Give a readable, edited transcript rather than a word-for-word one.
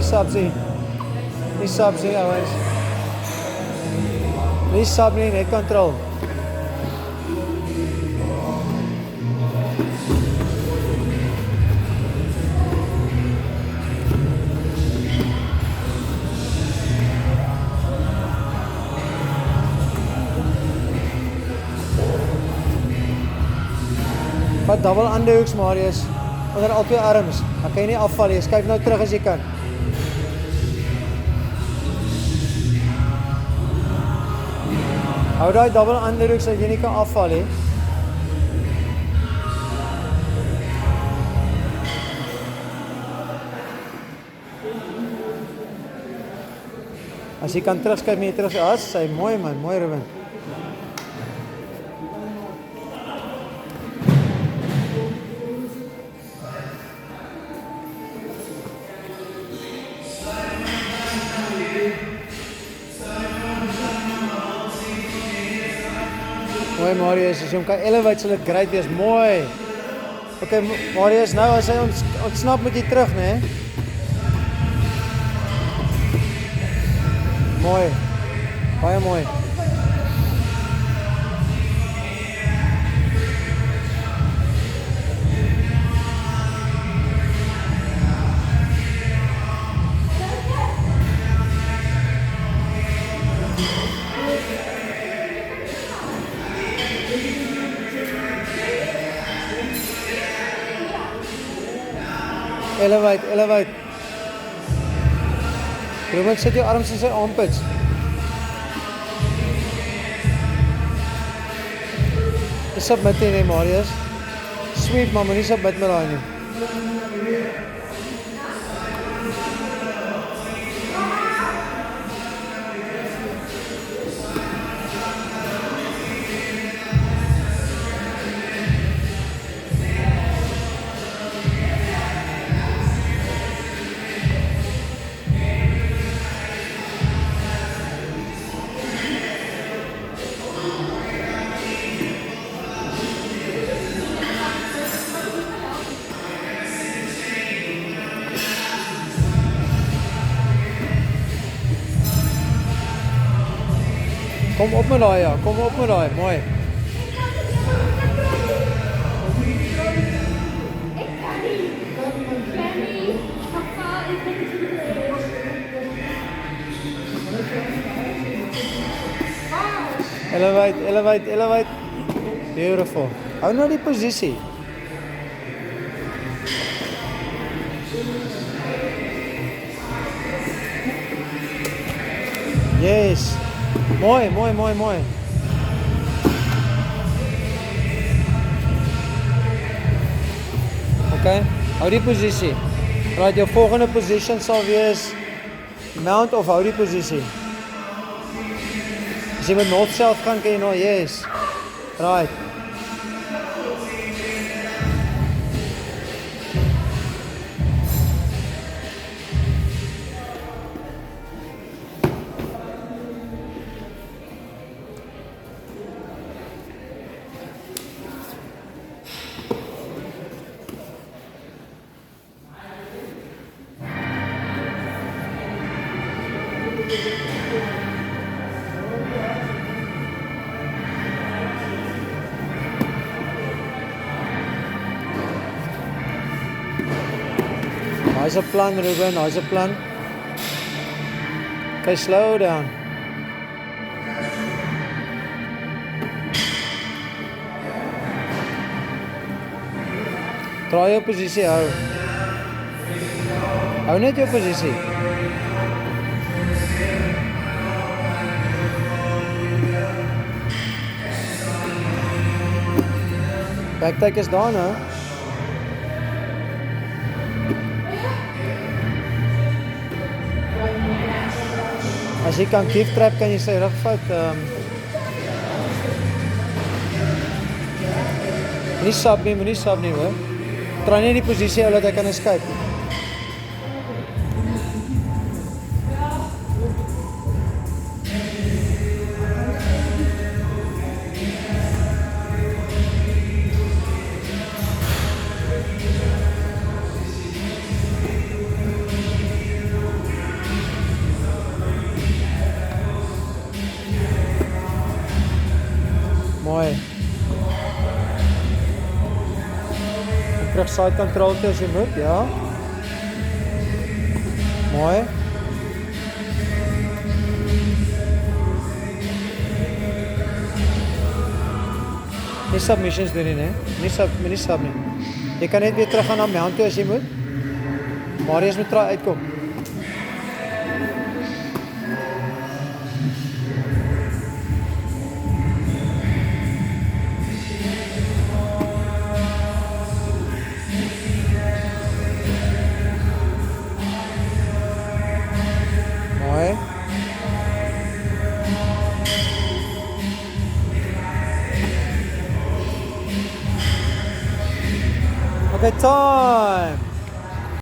subsie. Nie subsie, ouens. Nie sub nie, net control. Vat double underhooks, Marius. Onder al twee arms. Dan kan jy nie afval nie. Skuif nou terug as jy kan. Hou daai double underhooks dat jy nie kan afval nie. As jy kan terugskuif met jy terug. As, sy mooi man, mooi Ruben. Mooi Marius, as jy hom kan elevate sal dit great wees, mooi. Ok Marius, nou as hy ontsnap moet jy terug, né? Mooi, baie mooi. Elevate, elevate. Ruben, sit jou arms in sy armpits. Submit nie, Marius. Sweep, maar nie submit met daai nie. Kom op met daai, ja. Kom op met daai. Mooi. Elevate, elevate, elevate. Beautiful. Hou nou die posisie. Yes. Mooi, mooi, mooi, mooi. Ok, hou die posisie. Right, jou volgende position sal wees mount of hou die posisie. As jy met north south gaan, kan jy nou, yes. Right. Hy's 'n plan, Ruben, hy's 'n plan. Okay, slow down. Draai jou posisie, hou. Hou net jou posisie. Backtake is daar nou. As jy kan kick trap, kan jy sy rug vat. Nie sub nie hoor. Draai net die posisie ou dat hy kan escape. Mooi. En terug side control toe as jy moet, ja. Mooi. Nie submissions doen nie, nie sub nie. Jy kan net weer terug gaan na mount toe as jy moet. Marius moet try uitkom. Mooi. Okay, time.